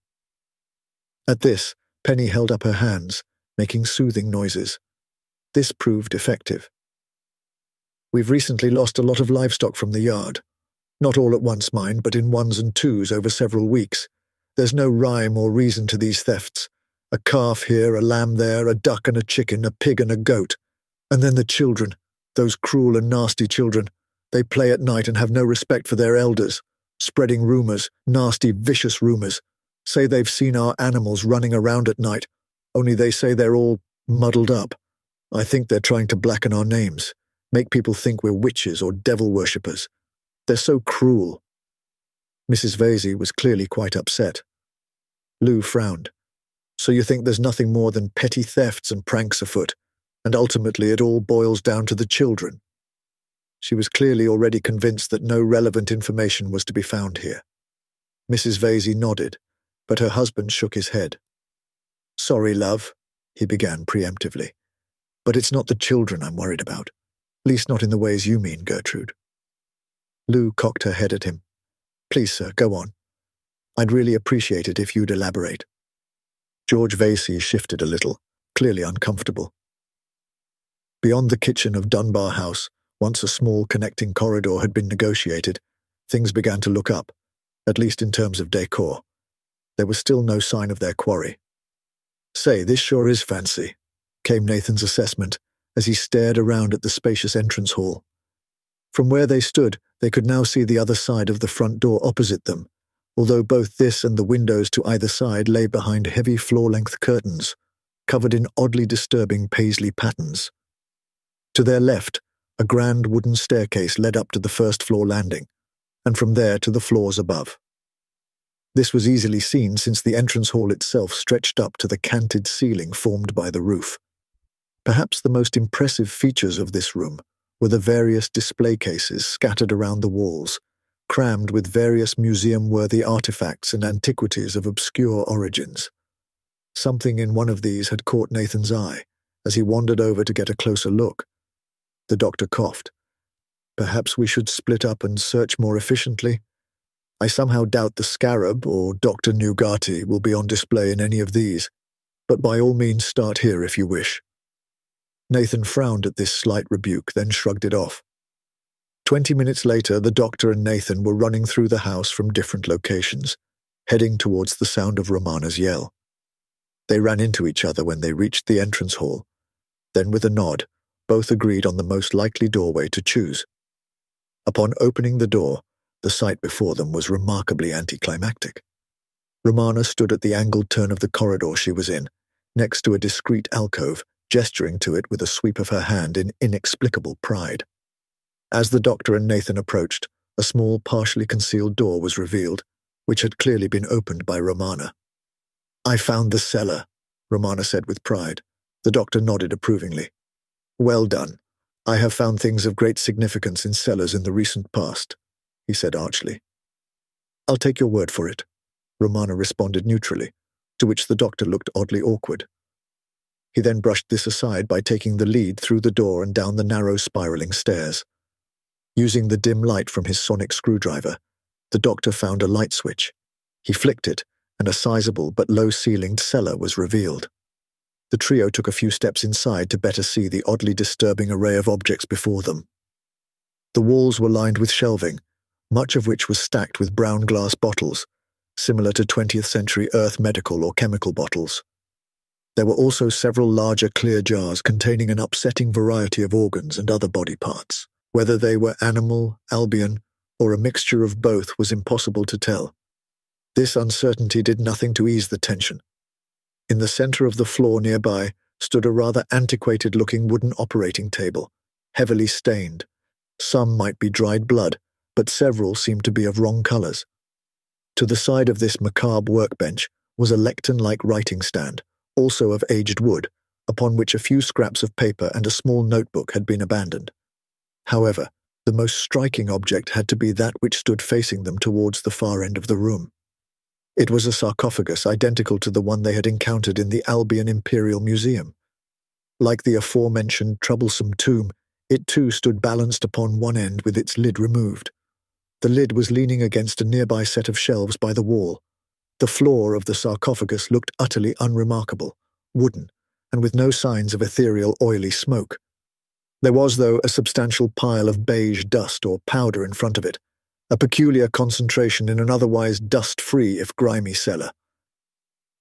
At this, Penny held up her hands, making soothing noises. This proved effective. "We've recently lost a lot of livestock from the yard. Not all at once, mind, but in ones and twos over several weeks. There's no rhyme or reason to these thefts. A calf here, a lamb there, a duck and a chicken, a pig and a goat. And then the children, those cruel and nasty children. They play at night and have no respect for their elders, spreading rumors, nasty, vicious rumors. Say they've seen our animals running around at night, only they say they're all muddled up. I think they're trying to blacken our names, make people think we're witches or devil worshippers. They're so cruel." Mrs. Vasey was clearly quite upset. Lou frowned. "So you think there's nothing more than petty thefts and pranks afoot, and ultimately it all boils down to the children?" She was clearly already convinced that no relevant information was to be found here. Mrs. Vasey nodded, but her husband shook his head. "Sorry, love," he began preemptively, "but it's not the children I'm worried about. At least not in the ways you mean, Gertrude." Lou cocked her head at him. "Please, sir, go on. I'd really appreciate it if you'd elaborate." George Vasey shifted a little, clearly uncomfortable. Beyond the kitchen of Dunbar House, once a small connecting corridor had been negotiated, things began to look up, at least in terms of decor. There was still no sign of their quarry. "Say, this sure is fancy," came Nathan's assessment as he stared around at the spacious entrance hall. From where they stood, they could now see the other side of the front door opposite them, although both this and the windows to either side lay behind heavy floor-length curtains, covered in oddly disturbing paisley patterns. To their left, a grand wooden staircase led up to the first-floor landing, and from there to the floors above. This was easily seen since the entrance hall itself stretched up to the canted ceiling formed by the roof. Perhaps the most impressive features of this room were the various display cases scattered around the walls, crammed with various museum-worthy artifacts and antiquities of obscure origins. Something in one of these had caught Nathan's eye as he wandered over to get a closer look. The doctor coughed. "Perhaps we should split up and search more efficiently. I somehow doubt the scarab or Dr. Nugati will be on display in any of these, but by all means start here if you wish." Nathan frowned at this slight rebuke, then shrugged it off. 20 minutes later, the doctor and Nathan were running through the house from different locations, heading towards the sound of Romana's yell. They ran into each other when they reached the entrance hall. Then, with a nod, both agreed on the most likely doorway to choose. Upon opening the door, the sight before them was remarkably anticlimactic. Romana stood at the angled turn of the corridor she was in, next to a discreet alcove, gesturing to it with a sweep of her hand in inexplicable pride. As the doctor and Nathan approached, a small, partially concealed door was revealed, which had clearly been opened by Romana. "I found the cellar," Romana said with pride. The doctor nodded approvingly. "Well done. I have found things of great significance in cellars in the recent past," he said archly. "I'll take your word for it," Romana responded neutrally, to which the doctor looked oddly awkward. He then brushed this aside by taking the lead through the door and down the narrow spiraling stairs. Using the dim light from his sonic screwdriver, the doctor found a light switch. He flicked it, and a sizable but low-ceilinged cellar was revealed. The trio took a few steps inside to better see the oddly disturbing array of objects before them. The walls were lined with shelving, much of which was stacked with brown glass bottles, similar to 20th century Earth medical or chemical bottles. There were also several larger clear jars containing an upsetting variety of organs and other body parts. Whether they were animal, Albion, or a mixture of both was impossible to tell. This uncertainty did nothing to ease the tension. In the center of the floor nearby stood a rather antiquated-looking wooden operating table, heavily stained. Some might be dried blood, but several seemed to be of wrong colors. To the side of this macabre workbench was a lectern-like writing stand, also of aged wood, upon which a few scraps of paper and a small notebook had been abandoned. However, the most striking object had to be that which stood facing them towards the far end of the room. It was a sarcophagus identical to the one they had encountered in the Albion Imperial Museum. Like the aforementioned troublesome tomb, it too stood balanced upon one end with its lid removed. The lid was leaning against a nearby set of shelves by the wall. The floor of the sarcophagus looked utterly unremarkable, wooden, and with no signs of ethereal oily smoke. There was, though, a substantial pile of beige dust or powder in front of it, a peculiar concentration in an otherwise dust-free if grimy cellar.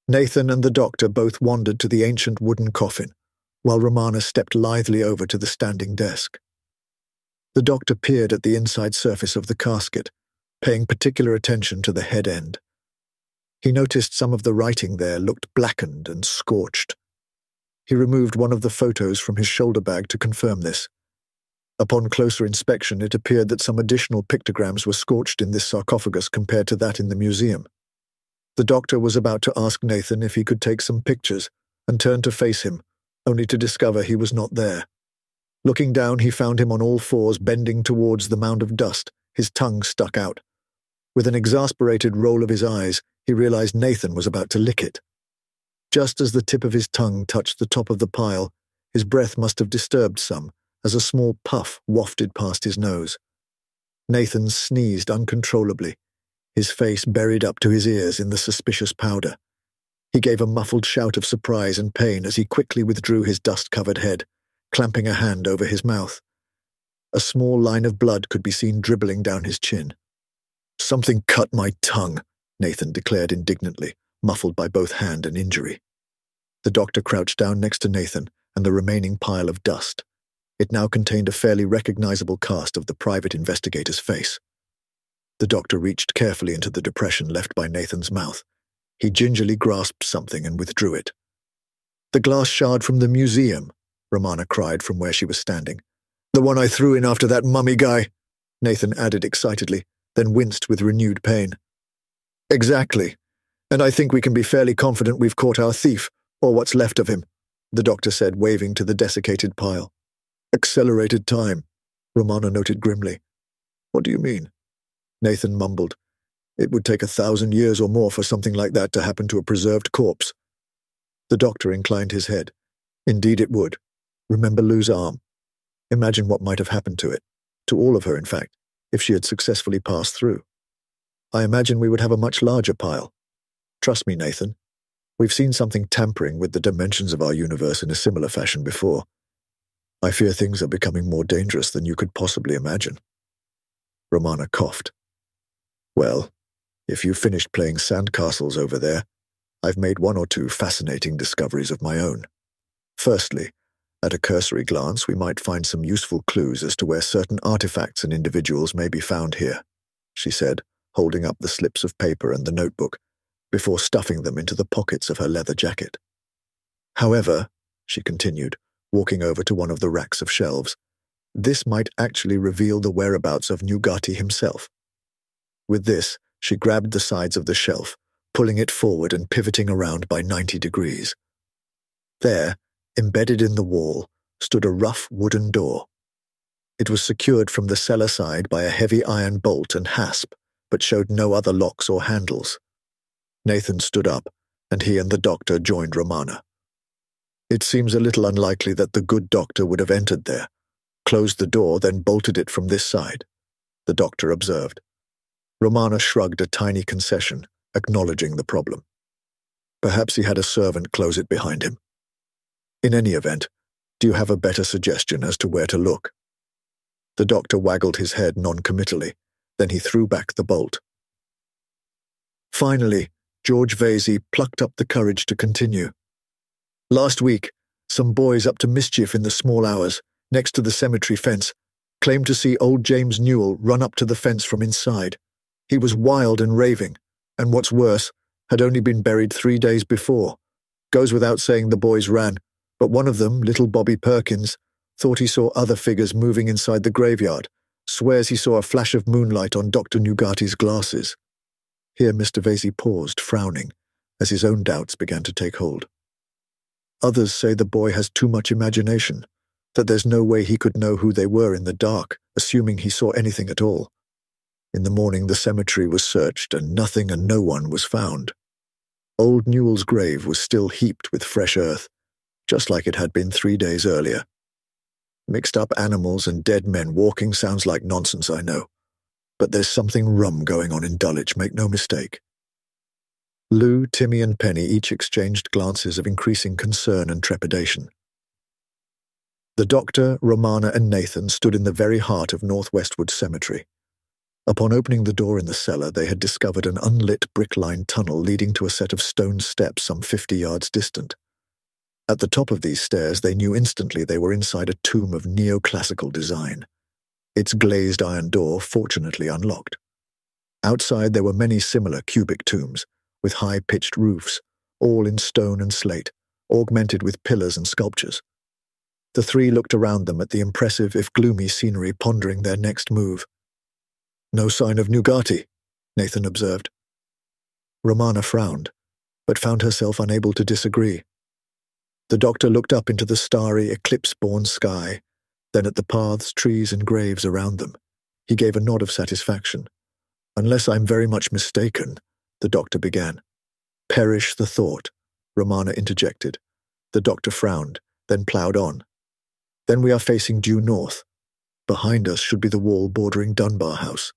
Nathan and the doctor both wandered to the ancient wooden coffin, while Romana stepped lithely over to the standing desk. The doctor peered at the inside surface of the casket, paying particular attention to the head end. He noticed some of the writing there looked blackened and scorched. He removed one of the photos from his shoulder bag to confirm this. Upon closer inspection, it appeared that some additional pictograms were scorched in this sarcophagus compared to that in the museum. The doctor was about to ask Nathan if he could take some pictures and turned to face him, only to discover he was not there. Looking down, he found him on all fours bending towards the mound of dust, his tongue stuck out. With an exasperated roll of his eyes, he realized Nathan was about to lick it. Just as the tip of his tongue touched the top of the pile, his breath must have disturbed some, as a small puff wafted past his nose. Nathan sneezed uncontrollably, his face buried up to his ears in the suspicious powder. He gave a muffled shout of surprise and pain as he quickly withdrew his dust-covered head, clamping a hand over his mouth. A small line of blood could be seen dribbling down his chin. "Something cut my tongue," Nathan declared indignantly, muffled by both hand and injury. The doctor crouched down next to Nathan and the remaining pile of dust. It now contained a fairly recognizable cast of the private investigator's face. The doctor reached carefully into the depression left by Nathan's mouth. He gingerly grasped something and withdrew it. "The glass shard from the museum," Romana cried from where she was standing. "The one I threw in after that mummy guy," Nathan added excitedly, then winced with renewed pain. "Exactly. And I think we can be fairly confident we've caught our thief, or what's left of him," the doctor said, waving to the desiccated pile. "Accelerated time," Romana noted grimly. "What do you mean?" Nathan mumbled. "It would take 1,000 years or more for something like that to happen to a preserved corpse." The doctor inclined his head. "Indeed it would. Remember Lou's arm. Imagine what might have happened to it, to all of her, in fact, if she had successfully passed through. I imagine we would have a much larger pile. Trust me, Nathan. We've seen something tampering with the dimensions of our universe in a similar fashion before. I fear things are becoming more dangerous than you could possibly imagine." Romana coughed. "Well, if you finished playing sandcastles over there, I've made one or two fascinating discoveries of my own. Firstly, at a cursory glance, we might find some useful clues as to where certain artifacts and individuals may be found here, she said, holding up the slips of paper and the notebook, before stuffing them into the pockets of her leather jacket. However, she continued, walking over to one of the racks of shelves, this might actually reveal the whereabouts of Nugati himself. With this, she grabbed the sides of the shelf, pulling it forward and pivoting around by 90 degrees. There, embedded in the wall, stood a rough wooden door. It was secured from the cellar side by a heavy iron bolt and hasp, but showed no other locks or handles. Nathan stood up, and he and the doctor joined Romana. It seems a little unlikely that the good doctor would have entered there, closed the door, then bolted it from this side, the doctor observed. Romana shrugged a tiny concession, acknowledging the problem. Perhaps he had a servant close it behind him. In any event, do you have a better suggestion as to where to look? The doctor waggled his head non-committally, then he threw back the bolt. Finally, George Vasey plucked up the courage to continue. Last week, some boys up to mischief in the small hours, next to the cemetery fence, claimed to see old James Newell run up to the fence from inside. He was wild and raving, and what's worse, had only been buried 3 days before. Goes without saying the boys ran, but one of them, little Bobby Perkins, thought he saw other figures moving inside the graveyard, swears he saw a flash of moonlight on Dr. Nugati's glasses. Here Mr. Vasey paused, frowning, as his own doubts began to take hold. Others say the boy has too much imagination, that there's no way he could know who they were in the dark, assuming he saw anything at all. In the morning the cemetery was searched and nothing and no one was found. Old Newell's grave was still heaped with fresh earth, just like it had been 3 days earlier. Mixed up animals and dead men walking sounds like nonsense, I know. But there's something rum going on in Dulwich, make no mistake. Lou, Timmy and Penny each exchanged glances of increasing concern and trepidation. The doctor, Romana and Nathan stood in the very heart of North Westwood Cemetery. Upon opening the door in the cellar, they had discovered an unlit brick-lined tunnel leading to a set of stone steps some 50 yards distant. At the top of these stairs, they knew instantly they were inside a tomb of neoclassical design. Its glazed iron door fortunately unlocked. Outside there were many similar cubic tombs, with high-pitched roofs, all in stone and slate, augmented with pillars and sculptures. The three looked around them at the impressive if gloomy scenery, pondering their next move. "No sign of Nugati," Nathan observed. Romana frowned, but found herself unable to disagree. The doctor looked up into the starry, eclipse-born sky, then at the paths, trees, and graves around them. He gave a nod of satisfaction. "Unless I'm very much mistaken," the doctor began. "Perish the thought," Romana interjected. The doctor frowned, then ploughed on. "Then we are facing due north. Behind us should be the wall bordering Dunbar House.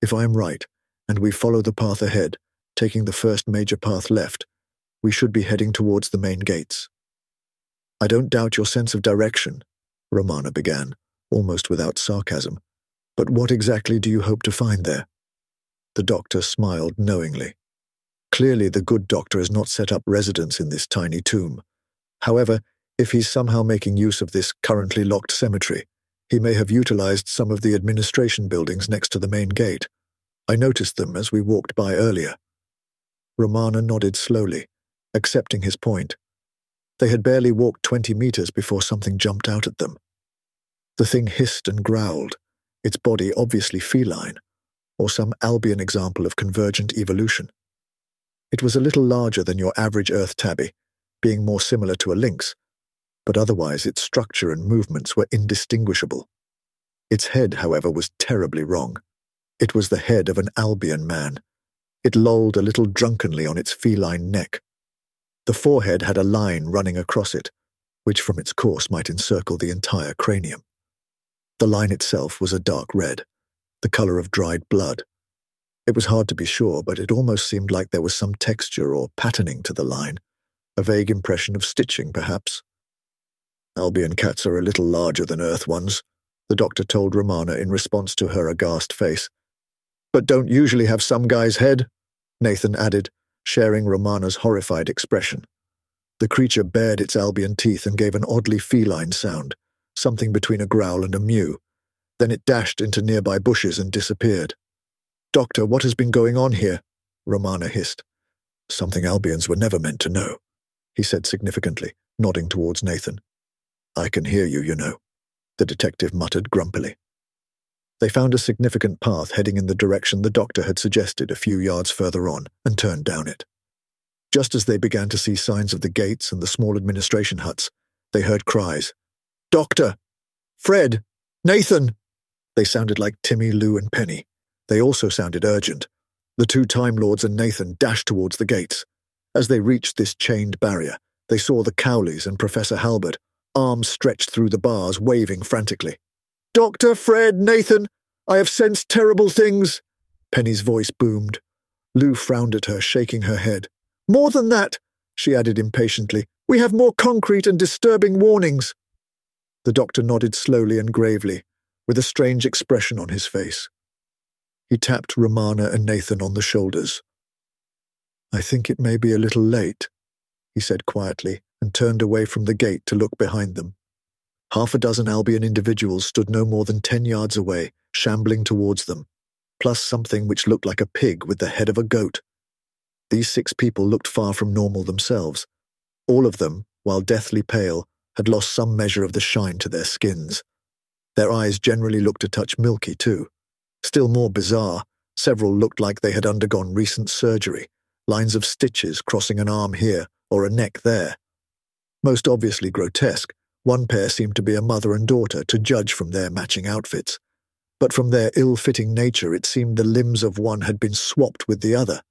If I am right, and we follow the path ahead, taking the first major path left, we should be heading towards the main gates." "I don't doubt your sense of direction," Romana began, almost without sarcasm. "But what exactly do you hope to find there?" The doctor smiled knowingly. Clearly the good doctor has not set up residence in this tiny tomb. However, if he's somehow making use of this currently locked cemetery, he may have utilized some of the administration buildings next to the main gate. I noticed them as we walked by earlier. Romana nodded slowly, accepting his point. They had barely walked 20 meters before something jumped out at them. The thing hissed and growled, its body obviously feline, or some Albion example of convergent evolution. It was a little larger than your average Earth tabby, being more similar to a lynx, but otherwise its structure and movements were indistinguishable. Its head, however, was terribly wrong. It was the head of an Albion man. It lolled a little drunkenly on its feline neck. The forehead had a line running across it, which from its course might encircle the entire cranium. The line itself was a dark red, the color of dried blood. It was hard to be sure, but it almost seemed like there was some texture or patterning to the line, a vague impression of stitching, perhaps. "Albion cats are a little larger than Earth ones," the doctor told Romana in response to her aghast face. "But don't usually have some guy's head," Nathan added, sharing Romana's horrified expression. The creature bared its Albion teeth and gave an oddly feline sound, something between a growl and a mew. Then it dashed into nearby bushes and disappeared. "Doctor, what has been going on here?" Romana hissed. "Something Albions were never meant to know," he said significantly, nodding towards Nathan. "I can hear you, you know," the detective muttered grumpily. They found a significant path heading in the direction the doctor had suggested a few yards further on and turned down it. Just as they began to see signs of the gates and the small administration huts, they heard cries. "Doctor! Fred! Nathan!" They sounded like Timmy, Lou, and Penny. They also sounded urgent. The two Time Lords and Nathan dashed towards the gates. As they reached this chained barrier, they saw the Cowleys and Professor Halbert, arms stretched through the bars, waving frantically. "Doctor, Fred, Nathan, I have sensed terrible things," Penny's voice boomed. Lou frowned at her, shaking her head. "More than that," she added impatiently. "We have more concrete and disturbing warnings." The doctor nodded slowly and gravely, with a strange expression on his face. He tapped Romana and Nathan on the shoulders. "I think it may be a little late," he said quietly, and turned away from the gate to look behind them. Half a dozen Albion individuals stood no more than 10 yards away, shambling towards them, plus something which looked like a pig with the head of a goat. These 6 people looked far from normal themselves. All of them, while deathly pale, had lost some measure of the shine to their skins. Their eyes generally looked a touch milky, too. Still more bizarre, several looked like they had undergone recent surgery, lines of stitches crossing an arm here or a neck there. Most obviously grotesque, one pair seemed to be a mother and daughter, to judge from their matching outfits. But from their ill-fitting nature, it seemed the limbs of one had been swapped with the other.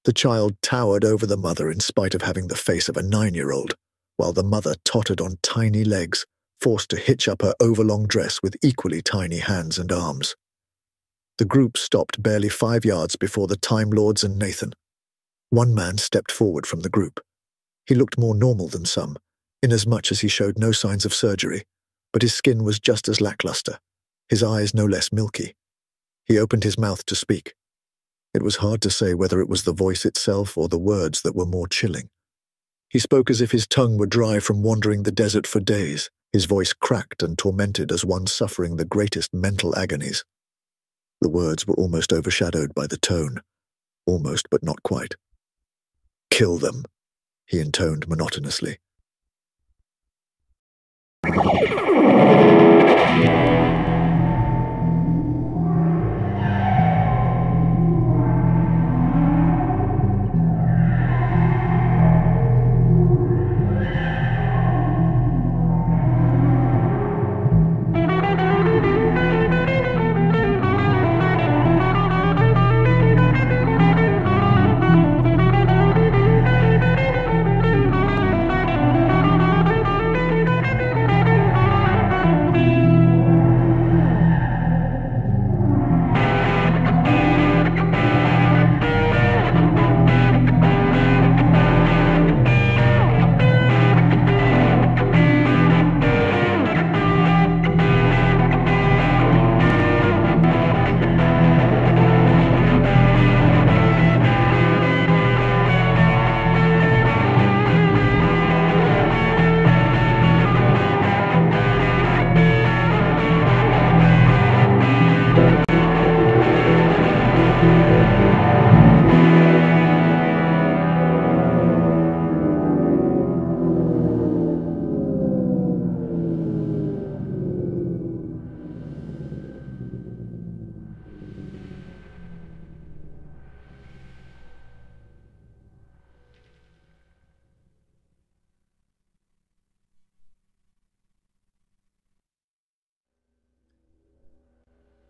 The child towered over the mother in spite of having the face of a 9-year-old, while the mother tottered on tiny legs, forced to hitch up her overlong dress with equally tiny hands and arms. The group stopped barely 5 yards before the Time Lords and Nathan. One man stepped forward from the group. He looked more normal than some, inasmuch as he showed no signs of surgery, but his skin was just as lackluster, his eyes no less milky. He opened his mouth to speak. It was hard to say whether it was the voice itself or the words that were more chilling. He spoke as if his tongue were dry from wandering the desert for days, his voice cracked and tormented as one suffering the greatest mental agonies. The words were almost overshadowed by the tone. Almost, but not quite. "Kill them," he intoned monotonously.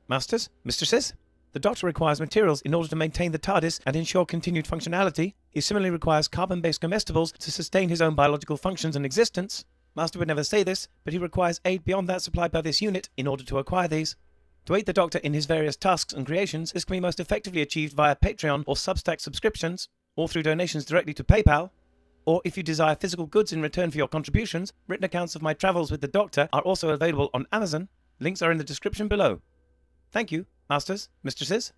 Masters, mistresses, the Doctor requires materials in order to maintain the TARDIS and ensure continued functionality. He similarly requires carbon-based comestibles to sustain his own biological functions and existence. Master would never say this, but he requires aid beyond that supplied by this unit in order to acquire these. To aid the Doctor in his various tasks and creations, this can be most effectively achieved via Patreon or Substack subscriptions, or through donations directly to PayPal. Or if you desire physical goods in return for your contributions, written accounts of my travels with the Doctor are also available on Amazon. Links are in the description below. Thank you, Masters, mistresses.